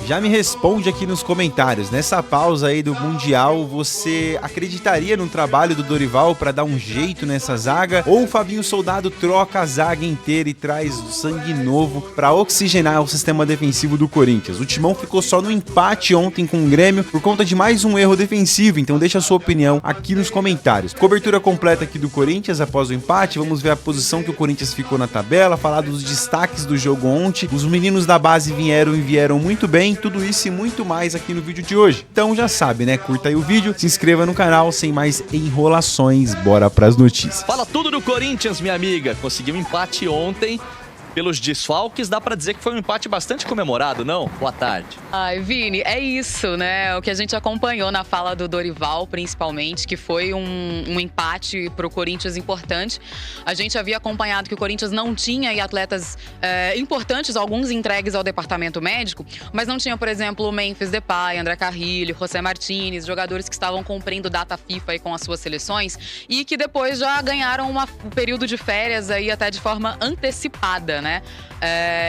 Já me responde aqui nos comentários, nessa pausa aí do Mundial, você acreditaria no trabalho do Dorival para dar um jeito nessa zaga? Ou o Fabinho Soldado troca a zaga inteira e traz sangue novo para oxigenar o sistema defensivo do Corinthians? O Timão ficou só no empate ontem com o Grêmio por conta de mais um erro defensivo, então deixa a sua opinião aqui nos comentários. Cobertura completa aqui do Corinthians após o empate, vamos ver a posição que o Corinthians ficou na tabela, falar dos destaques do jogo ontem. Os meninos da base vieram muito bem, tudo isso e muito mais aqui no vídeo de hoje. Então já sabe, né? Curta aí o vídeo, se inscreva no canal, sem mais enrolações, bora pras notícias. Fala tudo do Corinthians, minha amiga. Conseguiu um empate ontem. Pelos desfalques, dá pra dizer que foi um empate bastante comemorado, não? Boa tarde. Ai, Vini, é isso, né? O que a gente acompanhou na fala do Dorival, principalmente, que foi um empate pro Corinthians importante. A gente havia acompanhado que o Corinthians não tinha aí atletas importantes, alguns entregues ao departamento médico, mas não tinha, por exemplo, o Memphis Depay, André Carrilho, José Martínez, jogadores que estavam cumprindo data FIFA aí com as suas seleções e que depois já ganharam um período de férias aí até de forma antecipada, né?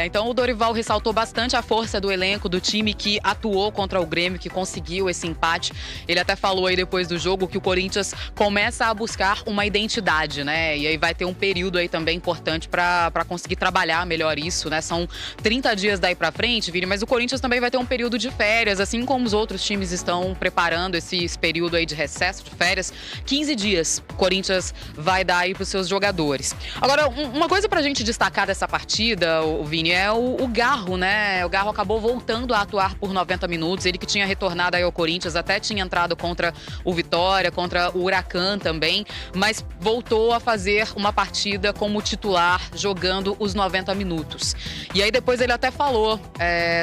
Então o Dorival ressaltou bastante a força do elenco, do time que atuou contra o Grêmio, que conseguiu esse empate. Ele até falou aí depois do jogo que o Corinthians começa a buscar uma identidade, né? E aí vai ter um período aí também importante para conseguir trabalhar melhor isso, né? São 30 dias daí pra frente, Vini, mas o Corinthians também vai ter um período de férias, assim como os outros times estão preparando esse período aí de recesso, de férias. 15 dias o Corinthians vai dar aí pros seus jogadores. Agora, uma coisa pra gente destacar dessa partida, o Vini, é o Garro, né? O Garro acabou voltando a atuar por 90 minutos. Ele que tinha retornado aí ao Corinthians, até tinha entrado contra o Vitória, contra o Huracan também, mas voltou a fazer uma partida como titular, jogando os 90 minutos. E aí depois ele até falou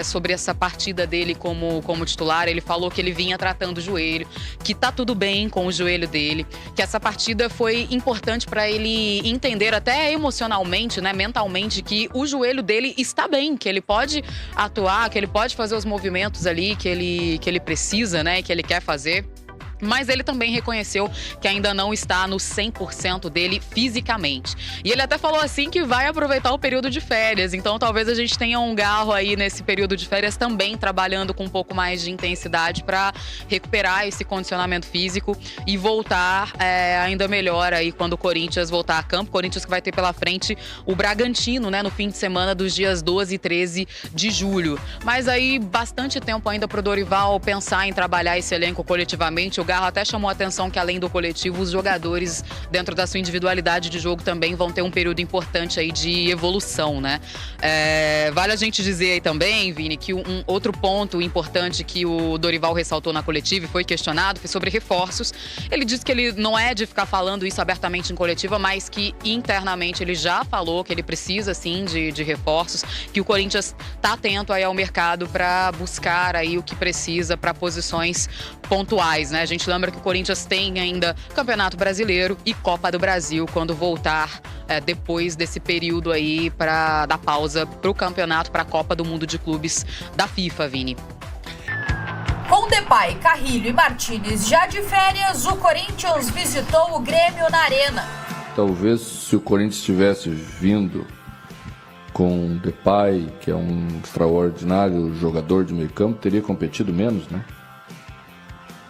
sobre essa partida dele como titular. Ele falou que ele vinha tratando o joelho, que tá tudo bem com o joelho dele, que essa partida foi importante para ele entender até emocionalmente, né, mentalmente, que o joelho dele está bem, que ele pode atuar, que ele pode fazer os movimentos ali que ele precisa, né, que ele quer fazer. Mas ele também reconheceu que ainda não está no 100% dele fisicamente. E ele até falou assim que vai aproveitar o período de férias. Então talvez a gente tenha um Garro aí nesse período de férias também trabalhando com um pouco mais de intensidade para recuperar esse condicionamento físico e voltar ainda melhor aí quando o Corinthians voltar a campo. Corinthians que vai ter pela frente o Bragantino, né, no fim de semana dos dias 12 e 13 de julho. Mas aí bastante tempo ainda pro Dorival pensar em trabalhar esse elenco coletivamente. O Garro até chamou a atenção que, além do coletivo, os jogadores, dentro da sua individualidade de jogo, também vão ter um período importante aí de evolução, né? Vale a gente dizer aí também, Vini, que um outro ponto importante que o Dorival ressaltou na coletiva e foi questionado foi sobre reforços. Ele disse que ele não é de ficar falando isso abertamente em coletiva, mas que internamente ele já falou que ele precisa, sim, de reforços, que o Corinthians tá atento aí ao mercado para buscar aí o que precisa para posições pontuais, né? A gente lembra que o Corinthians tem ainda Campeonato Brasileiro e Copa do Brasil quando voltar depois desse período aí da pausa para o campeonato, para a Copa do Mundo de Clubes da FIFA, Vini. Com Depay, Carrilho e Martínez já de férias, o Corinthians visitou o Grêmio na Arena. Talvez se o Corinthians tivesse vindo com Depay, que é um extraordinário jogador de meio campo, teria competido menos, né?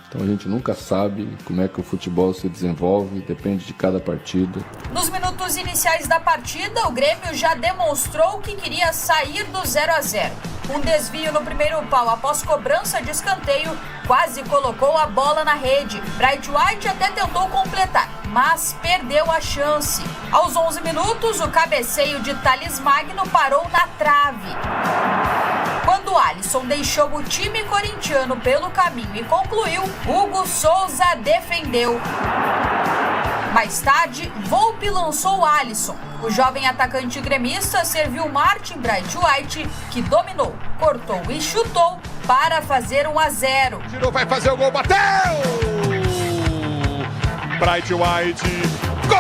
Então a gente nunca sabe como é que o futebol se desenvolve, depende de cada partida. Nos minutos iniciais da partida, o Grêmio já demonstrou que queria sair do 0-0. Um desvio no primeiro pau após cobrança de escanteio quase colocou a bola na rede. Bright White até tentou completar, mas perdeu a chance. Aos 11 minutos, o cabeceio de Thales Magno parou na trave. Quando Alisson deixou o time corintiano pelo caminho e concluiu, Hugo Souza defendeu. Mais tarde, Volpi lançou Alisson. O jovem atacante gremista serviu Martin Bright White, que dominou, cortou e chutou para fazer 1-0. Girou, vai fazer o gol, bateu! Bright White, gol!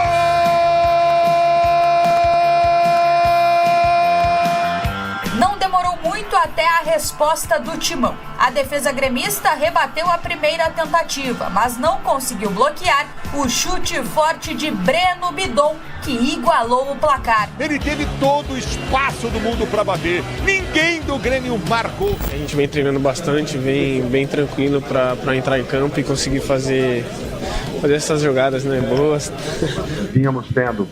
Não demorou muito até a resposta do Timão. A defesa gremista rebateu a primeira tentativa, mas não conseguiu bloquear o chute forte de Breno Bidon, que igualou o placar. Ele teve todo o espaço do mundo para bater. Ninguém do Grêmio marcou. A gente vem treinando bastante, vem bem tranquilo para entrar em campo e conseguir fazer essas jogadas, né, boas. Vínhamos tendo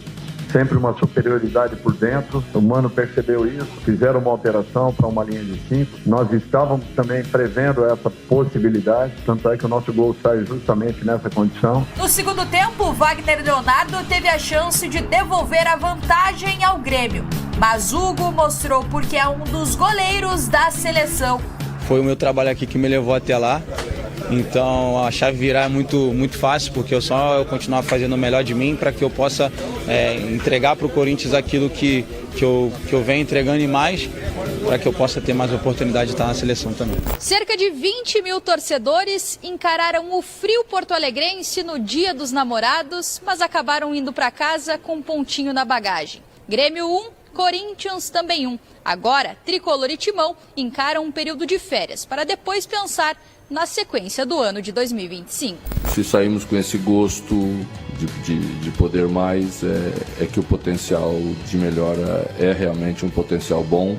sempre uma superioridade por dentro, o Mano percebeu isso, fizeram uma alteração para uma linha de 5. Nós estávamos também prevendo essa possibilidade, tanto é que o nosso gol sai justamente nessa condição. No segundo tempo, Wagner Leonardo teve a chance de devolver a vantagem ao Grêmio, mas Hugo mostrou porque é um dos goleiros da seleção. Foi o meu trabalho aqui que me levou até lá. Então a chave virar é muito fácil, porque eu continuar fazendo o melhor de mim para que eu possa entregar para o Corinthians aquilo que eu venho entregando e mais, para que eu possa ter mais oportunidade de estar na seleção também. Cerca de 20 mil torcedores encararam o frio porto-alegrense no Dia dos Namorados, mas acabaram indo para casa com um pontinho na bagagem. Grêmio 1, Corinthians também 1. Agora, Tricolor e Timão encaram um período de férias para depois pensar na sequência do ano de 2025. Se saímos com esse gosto de poder mais, é que o potencial de melhora é realmente um potencial bom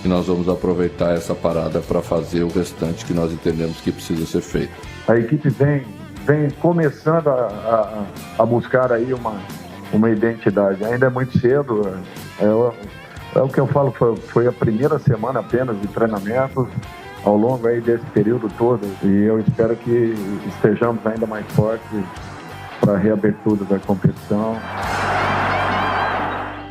e nós vamos aproveitar essa parada para fazer o restante que nós entendemos que precisa ser feito. A equipe vem começando a buscar aí uma identidade. Ainda é muito cedo, é o que eu falo, foi a primeira semana apenas de treinamentos ao longo aí desse período todo, e eu espero que estejamos ainda mais fortes para a reabertura da competição.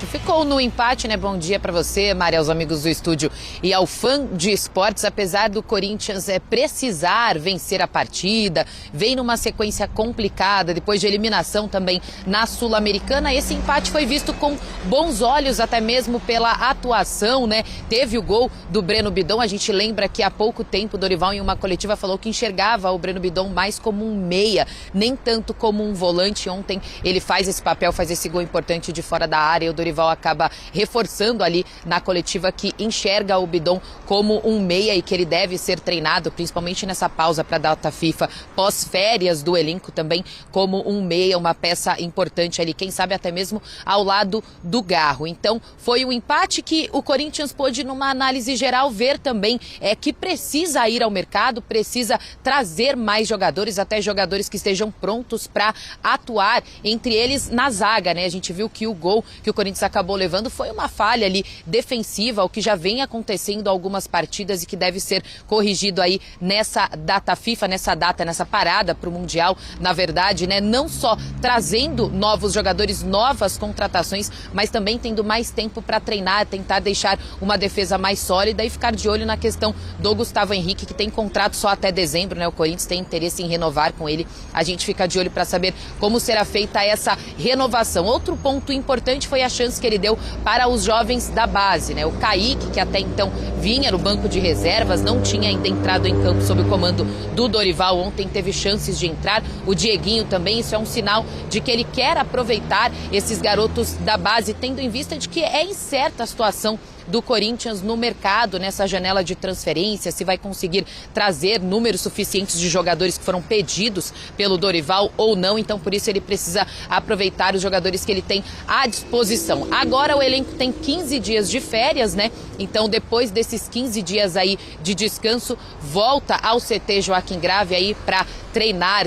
Ficou no empate, né? Bom dia para você, Mário, aos amigos do estúdio e ao fã de esportes. Apesar do Corinthians precisar vencer a partida, vem numa sequência complicada, depois de eliminação também na Sul-Americana, esse empate foi visto com bons olhos, até mesmo pela atuação, né? Teve o gol do Breno Bidon, a gente lembra que há pouco tempo o Dorival em uma coletiva falou que enxergava o Breno Bidon mais como um meia, nem tanto como um volante. Ontem ele faz esse papel, faz esse gol importante de fora da área, e o Dorival acaba reforçando ali na coletiva que enxerga o Bidon como um meia e que ele deve ser treinado, principalmente nessa pausa para a data FIFA, pós-férias do elenco também, como um meia, uma peça importante ali, quem sabe até mesmo ao lado do Garro. Então foi um empate que o Corinthians pôde, numa análise geral, ver também que precisa ir ao mercado, precisa trazer mais jogadores, até jogadores que estejam prontos para atuar, entre eles na zaga, né? A gente viu que o gol que o Corinthians acabou levando foi uma falha ali defensiva, o que já vem acontecendo algumas partidas e que deve ser corrigido aí nessa data FIFA, nessa parada para o Mundial, na verdade, né? Não só trazendo novos jogadores, novas contratações, mas também tendo mais tempo para treinar, tentar deixar uma defesa mais sólida e ficar de olho na questão do Gustavo Henrique, que tem contrato só até dezembro, né? O Corinthians tem interesse em renovar com ele. A gente fica de olho para saber como será feita essa renovação. Outro ponto importante foi a chance que ele deu para os jovens da base, né? O Kaique, que até então vinha no banco de reservas, não tinha ainda entrado em campo sob o comando do Dorival, ontem teve chances de entrar. O Dieguinho também, isso é um sinal de que ele quer aproveitar esses garotos da base, tendo em vista de que é incerta a situação do Corinthians no mercado, nessa janela de transferência, se vai conseguir trazer números suficientes de jogadores que foram pedidos pelo Dorival ou não. Então, por isso, ele precisa aproveitar os jogadores que ele tem à disposição. Agora, o elenco tem 15 dias de férias, né? Então, depois desses 15 dias aí de descanso, volta ao CT Joaquim Grave aí para treinar,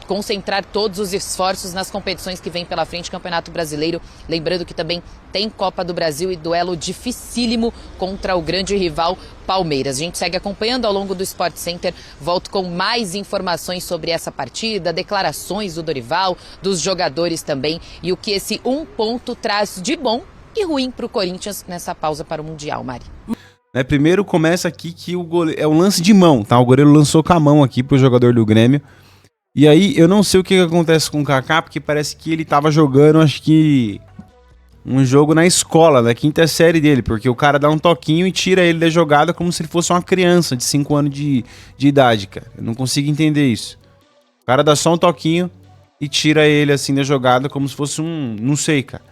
concentrar todos os esforços nas competições que vem pela frente, Campeonato Brasileiro. Lembrando que também tem Copa do Brasil e duelo dificílimo contra o grande rival Palmeiras. A gente segue acompanhando ao longo do Sport Center. Volto com mais informações sobre essa partida, declarações do Dorival, dos jogadores também, e o que esse ponto traz de bom e ruim para o Corinthians nessa pausa para o Mundial, Mari. Primeiro começa aqui que o goleiro, é um lance de mão, tá? O goleiro lançou com a mão aqui pro jogador do Grêmio. E aí eu não sei o que acontece com o Kaká, porque parece que ele tava jogando, acho que um jogo na escola, na quinta série dele, porque o cara dá um toquinho e tira ele da jogada como se ele fosse uma criança de 5 anos de idade, cara. Eu não consigo entender isso. O cara dá só um toquinho e tira ele assim da jogada como se fosse não sei, cara.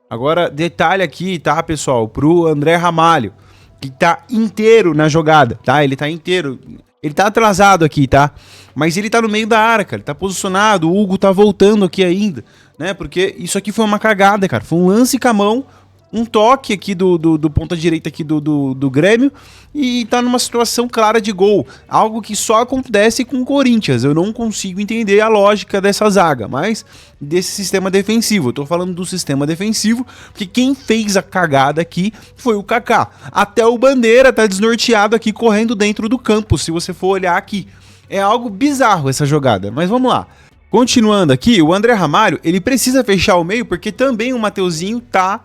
Agora, detalhe aqui, tá, pessoal, pro André Ramalho. que tá inteiro na jogada, tá? Ele tá inteiro. Ele tá atrasado aqui, tá? Mas ele tá no meio da área, cara. Ele tá posicionado, o Hugo tá voltando aqui ainda, né? Porque isso aqui foi uma cagada, cara. Foi um lance com a mão, um toque aqui do ponta direita aqui do Grêmio e tá numa situação clara de gol. Algo que só acontece com o Corinthians. Eu não consigo entender a lógica dessa zaga, mas desse sistema defensivo. Eu tô falando do sistema defensivo, porque quem fez a cagada aqui foi o Kaká. Até o Bandeira tá desnorteado aqui correndo dentro do campo, se você for olhar aqui. É algo bizarro essa jogada, mas vamos lá. Continuando aqui, o André Ramalho, ele precisa fechar o meio porque também o Mateuzinho tá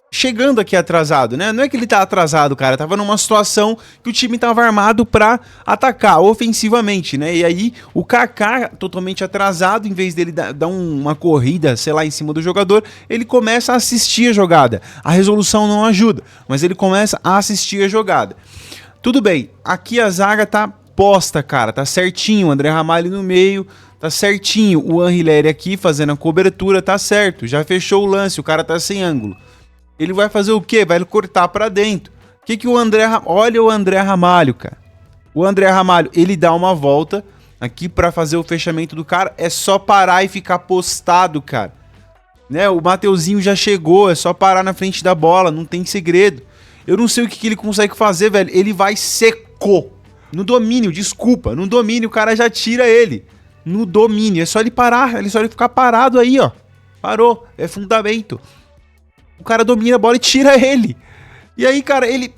chegando aqui atrasado, né? Não é que ele tá atrasado, cara. Tava numa situação que o time tava armado pra atacar ofensivamente, né? E aí o Kaká, totalmente atrasado, em vez dele dar uma corrida, sei lá, em cima do jogador, ele começa a assistir a jogada. A resolução não ajuda, mas ele começa a assistir a jogada. Tudo bem, aqui a zaga tá posta, cara. Tá certinho, o André Ramalho no meio, tá certinho. O Anrileri aqui fazendo a cobertura, tá certo. Já fechou o lance, o cara tá sem ângulo. Ele vai fazer o quê? Vai cortar pra dentro. Que o André... Olha o André Ramalho, cara. O André Ramalho, ele dá uma volta aqui pra fazer o fechamento do cara. É só parar e ficar postado, cara. Né? O Mateuzinho já chegou. É só parar na frente da bola. Não tem segredo. Eu não sei o que ele consegue fazer, velho. Ele vai seco. No domínio, desculpa. No domínio, o cara já tira ele. No domínio. É só ele parar. É só ele ficar parado aí, ó. Parou. É fundamento. O cara domina a bola e tira ele. E aí, cara, ele...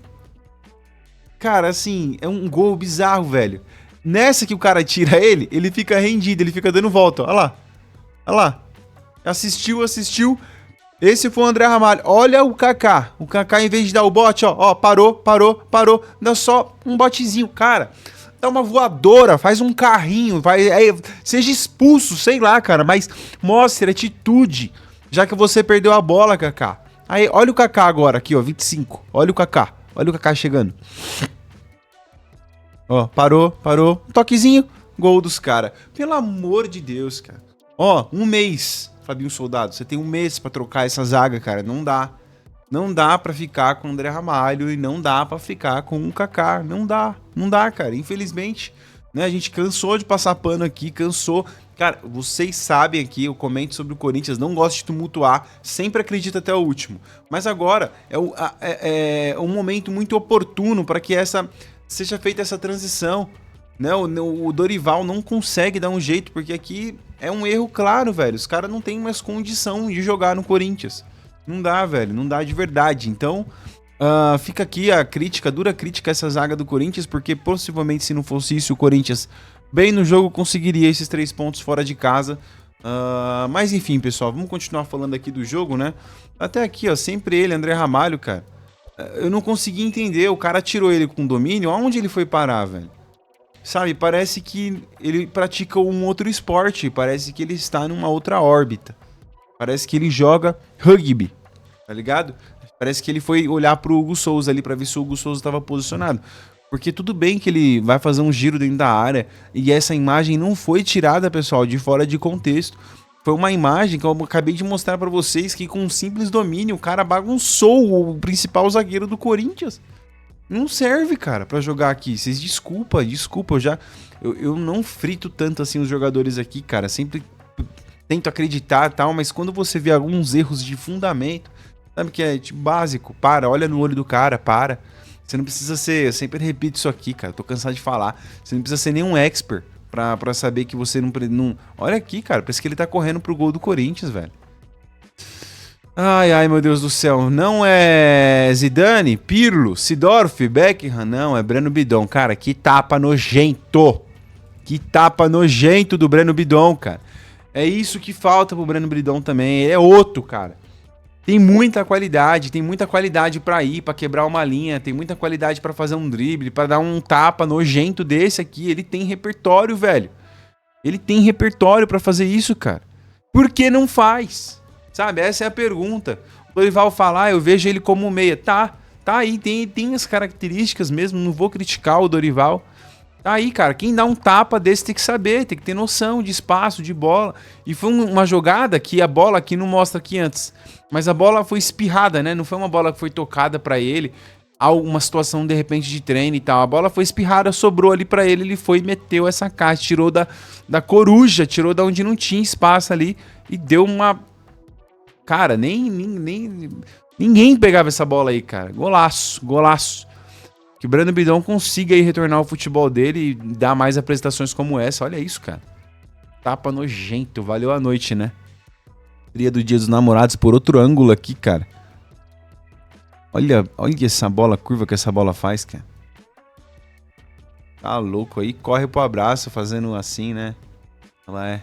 Cara, assim, é um gol bizarro, velho. Nessa que o cara tira ele, ele fica rendido, ele fica dando volta. Olha lá. Olha lá. Assistiu. Esse foi o André Ramalho. Olha o Kaká. O Kaká, em vez de dar o bote, ó, parou. Dá só um botezinho. Cara, dá uma voadora, faz um carrinho, seja expulso, sei lá, cara. Mas mostre atitude, já que você perdeu a bola, Kaká. Aí, olha o Kaká agora, aqui, ó, 25. Olha o Kaká chegando. Ó, parou. Um toquezinho, gol dos caras. Pelo amor de Deus, cara. Ó, um mês, Fabinho Soldado. Você tem um mês pra trocar essa zaga, cara. Não dá. Não dá pra ficar com o André Ramalho e não dá pra ficar com o Kaká. Não dá, cara. Infelizmente, né, a gente cansou de passar pano aqui, cansou. Cara, vocês sabem aqui, eu comento sobre o Corinthians, não gosto de tumultuar, sempre acredito até o último. Mas agora é um momento muito oportuno para que seja feita essa transição. Né? O Dorival não consegue dar um jeito, porque aqui é um erro claro, velho. Os caras não têm mais condição de jogar no Corinthians. Não dá, velho, não dá de verdade. Então, fica aqui a crítica, dura crítica a essa zaga do Corinthians, porque possivelmente se não fosse isso, o Corinthians... bem no jogo conseguiria esses 3 pontos fora de casa. Mas enfim, pessoal, vamos continuar falando aqui do jogo, né? Até aqui, ó, sempre ele, André Ramalho, cara. Eu não consegui entender, o cara tirou ele com domínio, aonde ele foi parar, velho? Sabe, parece que ele pratica um outro esporte, parece que ele está numa outra órbita. Parece que ele joga rugby, tá ligado? Parece que ele foi olhar pro Hugo Souza ali pra ver se o Hugo Souza estava posicionado. Porque tudo bem que ele vai fazer um giro dentro da área e essa imagem não foi tirada, pessoal, de fora de contexto. Foi uma imagem que eu acabei de mostrar pra vocês que com um simples domínio o cara bagunçou o principal zagueiro do Corinthians. Não serve, cara, pra jogar aqui. Vocês desculpa, eu não frito tanto assim os jogadores aqui, cara. Sempre tento acreditar e tal, mas quando você vê alguns erros de fundamento, sabe que é tipo básico, olha no olho do cara, para. Você não precisa ser... Eu sempre repito isso aqui, cara. Tô cansado de falar. Você não precisa ser nenhum expert pra saber que você não... Olha aqui, cara. Parece que ele tá correndo pro gol do Corinthians, velho. Ai, meu Deus do céu. Não é Zidane, Pirlo, Seedorf, Beckham. Não, é Breno Bidon. Cara, que tapa nojento. Que tapa nojento do Breno Bidon, cara. É isso que falta pro Breno Bidon também. Ele é outro, cara. Tem muita qualidade pra ir, pra quebrar uma linha, tem muita qualidade pra fazer um drible, pra dar um tapa nojento desse aqui. Ele tem repertório, velho. Ele tem repertório pra fazer isso, cara. Por que não faz? Sabe, essa é a pergunta. O Dorival falar, eu vejo ele como meia. Tá aí, tem as características mesmo, não vou criticar o Dorival. Tá aí, cara, quem dá um tapa desse tem que saber, tem que ter noção de espaço, de bola. E foi uma jogada que a bola aqui não mostra aqui antes, mas a bola foi espirrada, né? Não foi uma bola que foi tocada pra ele. alguma situação de repente de treino e tal. A bola foi espirrada, sobrou ali pra ele, ele foi e meteu essa caixa, tirou da coruja, tirou da onde não tinha espaço ali e deu uma... Cara, ninguém pegava essa bola aí, cara. Golaço, golaço. Que o Breno Bidon consiga aí retornar ao futebol dele e dar mais apresentações como essa. Olha isso, cara. Tapa nojento, valeu a noite, né? Tria do Dia dos Namorados por outro ângulo aqui, cara. Olha essa bola curva que essa bola faz, cara. Tá louco aí, corre pro abraço fazendo assim, né? Ela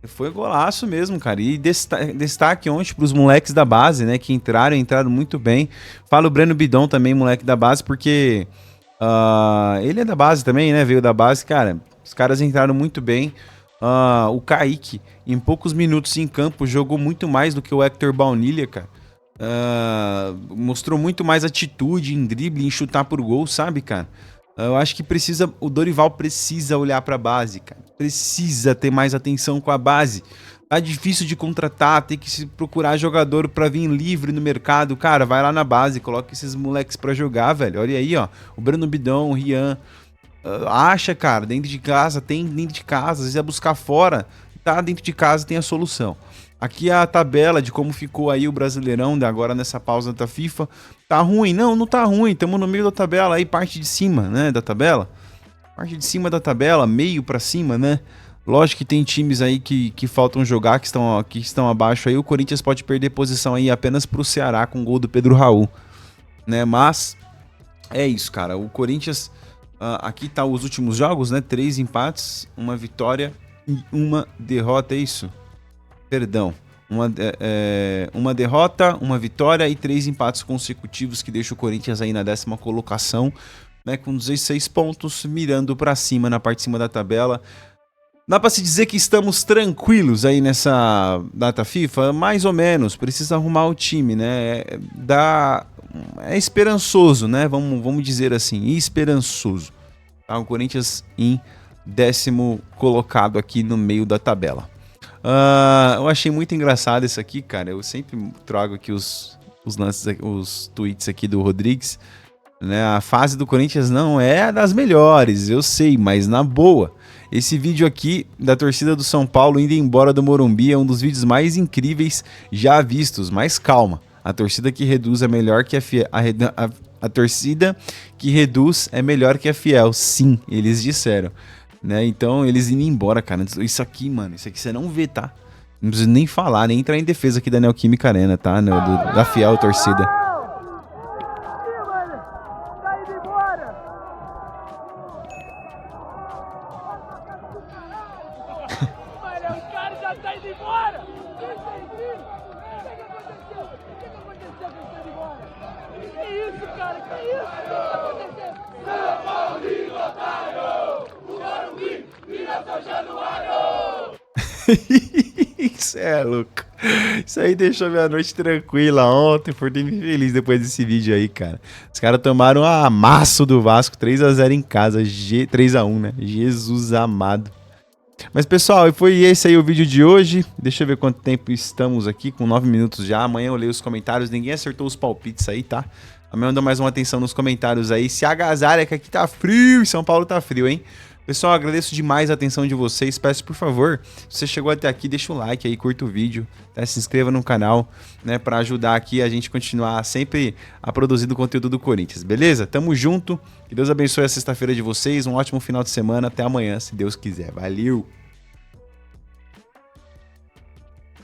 foi golaço mesmo, cara. E destaque ontem pros moleques da base, né? Que entraram muito bem. Fala o Breno Bidon também, moleque da base, porque ele é da base também, né? Veio da base, cara. Os caras entraram muito bem. O Kaique, em poucos minutos em campo, jogou muito mais do que o Hector Baunilha, cara. Mostrou muito mais atitude em drible, em chutar por gol, sabe, cara? Eu acho que o Dorival precisa olhar pra base, cara. Precisa ter mais atenção com a base. Tá difícil de contratar, tem que se procurar jogador pra vir livre no mercado. Cara, vai lá na base, coloca esses moleques pra jogar, velho. Olha aí, ó. O Breno Bidon, o Rian. Acha, cara, dentro de casa, tem dentro de casa. Às vezes é buscar fora, tá dentro de casa, tem a solução. Aqui a tabela de como ficou aí o Brasileirão agora nessa pausa da FIFA. Tá ruim? Não tá ruim. Estamos no meio da tabela aí, parte de cima, né, da tabela. Parte de cima da tabela, meio pra cima, né? Lógico que tem times aí que faltam jogar, que estão abaixo aí. O Corinthians pode perder posição aí apenas pro Ceará com o gol do Pedro Raul, né? Mas é isso, cara. O Corinthians, aqui tá os últimos jogos, né? 3 empates, 1 vitória e 1 derrota, é isso? Perdão, uma derrota, 1 vitória e 3 empates consecutivos, que deixa o Corinthians aí na 10ª colocação, né, com 16 pontos, mirando pra cima, na parte de cima da tabela. Dá pra se dizer que estamos tranquilos aí nessa data FIFA? Mais ou menos, precisa arrumar o time, né? É esperançoso, né? Vamos dizer assim, esperançoso. Tá? O Corinthians em 10º colocado aqui no meio da tabela. Eu achei muito engraçado isso aqui, cara. Eu sempre trago aqui os lances, os tweets aqui do Rodrigues, né? A fase do Corinthians não é das melhores, eu sei, mas na boa. Esse vídeo aqui da torcida do São Paulo indo embora do Morumbi é um dos vídeos mais incríveis já vistos. Mas calma, a torcida que reduz é melhor que a fiel. A torcida que reduz é melhor que a fiel. Sim, eles disseram. Né? Então eles indo embora, cara. Isso aqui, mano, isso aqui você não vê, tá? Não preciso nem falar, nem entrar em defesa aqui da Neoquímica Arena, tá? Da fiel torcida. Isso é louco. Isso aí deixou minha noite tranquila ontem, por ter me feliz depois desse vídeo aí, cara. Os caras tomaram a amasso do Vasco, 3-0 em casa, 3-1, né? Jesus amado. Mas pessoal, foi esse aí o vídeo de hoje. Deixa eu ver quanto tempo estamos aqui, com 9 minutos já. Amanhã eu leio os comentários, ninguém acertou os palpites aí, tá? Amanhã eu dou mais uma atenção nos comentários aí. Se agasalha que aqui tá frio, em São Paulo tá frio, hein? Pessoal, agradeço demais a atenção de vocês. Peço, por favor, se você chegou até aqui, deixa o like aí, curta o vídeo, tá? Se inscreva no canal, né? Pra ajudar aqui a gente continuar sempre a produzir o conteúdo do Corinthians, beleza? Tamo junto, que Deus abençoe a sexta-feira de vocês, um ótimo final de semana, até amanhã, se Deus quiser. Valeu!